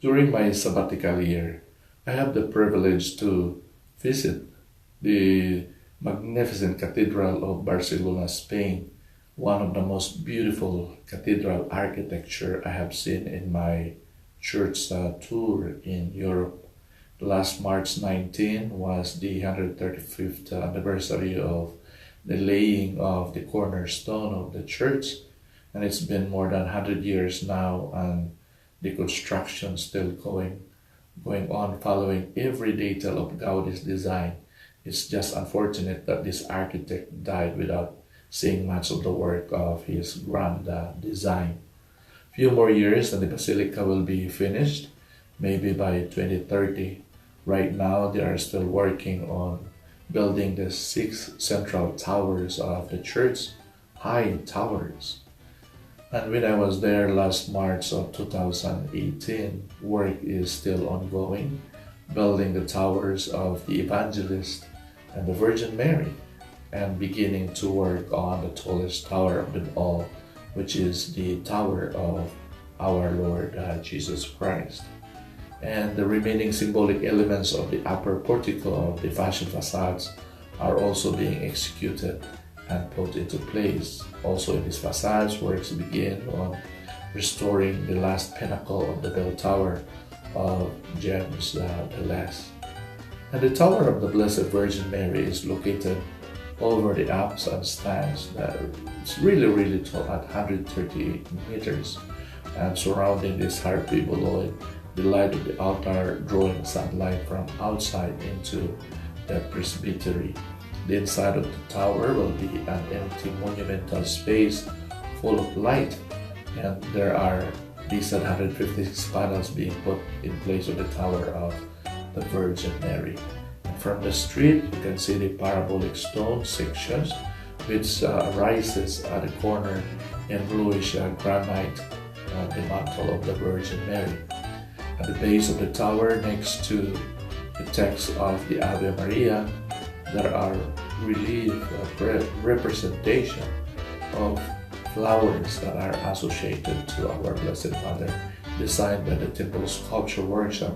During my sabbatical year, I had the privilege to visit the magnificent Cathedral of Barcelona, Spain, one of the most beautiful cathedral architecture I have seen in my church tour in Europe. Last March 19 was the 135th anniversary of the laying of the cornerstone of the church, and it's been more than 100 years now, and the construction still going on, following every detail of Gaudi's design. It's just unfortunate that this architect died without seeing much of the work of his grand design. Few more years and the basilica will be finished, maybe by 2030. Right now, they are still working on building the six central towers of the church, high towers. And when I was there last March of 2018, work is still ongoing, building the towers of the Evangelist and the Virgin Mary, and beginning to work on the tallest tower of them all, which is the Tower of our Lord Jesus Christ. And the remaining symbolic elements of the upper portico of the fashion facades are also being executed and put into place. Also in these facades, works begin on restoring the last pinnacle of the bell tower of James the Less. And the Tower of the Blessed Virgin Mary is located over the apse and stands. It's really tall at 138 meters. And surrounding this harpy below it, the light of the altar drawing sunlight from outside into the presbytery. The inside of the tower will be an empty monumental space full of light, and there are these 156 panels being put in place of the Tower of the Virgin Mary. And from the street, you can see the parabolic stone sections, which rises at the corner in bluish granite, the mantle of the Virgin Mary. At the base of the tower, next to the text of the Ave Maria, there are relief representation of flowers that are associated to our Blessed Mother, designed by the Temple Sculpture Workshop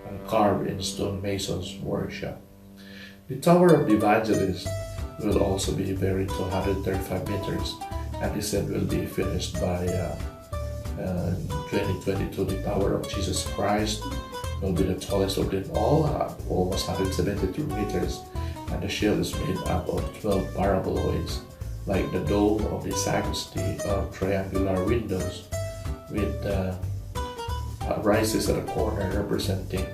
and carved in stonemasons workshop. The Tower of the Evangelist will also be very 235 meters, and is said will be finished by 2022. The Tower of Jesus Christ will be the tallest of them all, almost 172 meters, and the shield is made up of 12 paraboloids, like the dome of the sacristy of triangular windows, with rises at a corner representing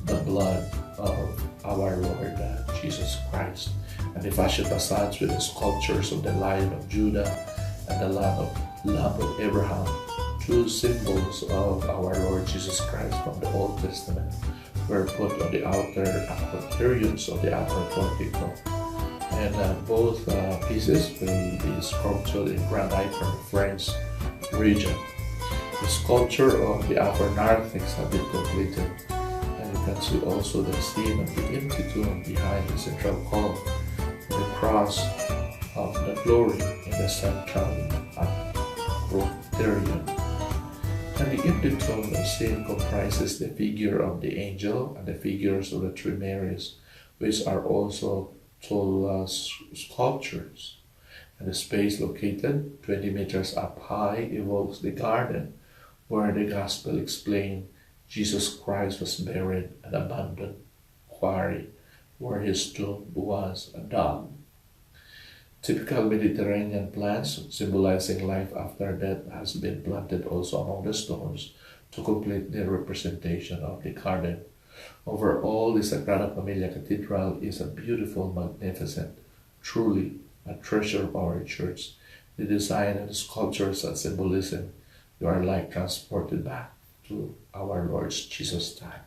the blood of our Lord Jesus Christ, and the fashion facades with the sculptures of the Lion of Judah and the Lamb of Abraham, two symbols of our Lord Jesus Christ from the Old Testament, were put on the outer appropriations of the upper portico. And both pieces will be sculptured in granite from the French region. The sculpture of the upper narthex has been completed, and you can see also the scene of the empty tomb behind the central column, the cross of the glory in the central appropriation. And the empty tomb scene comprises the figure of the angel and the figures of the three Marys, which are also tall sculptures. And the space located 20 meters up high evokes the garden where the Gospel explained Jesus Christ was buried and abandoned quarry where his tomb was dug. Typical Mediterranean plants symbolizing life after death has been planted also among the stones to complete the representation of the garden. Overall, the Sagrada Familia Cathedral is a beautiful, magnificent, truly a treasure of our church. The design and the sculptures and symbolism, you are like transported back to our Lord Jesus' time.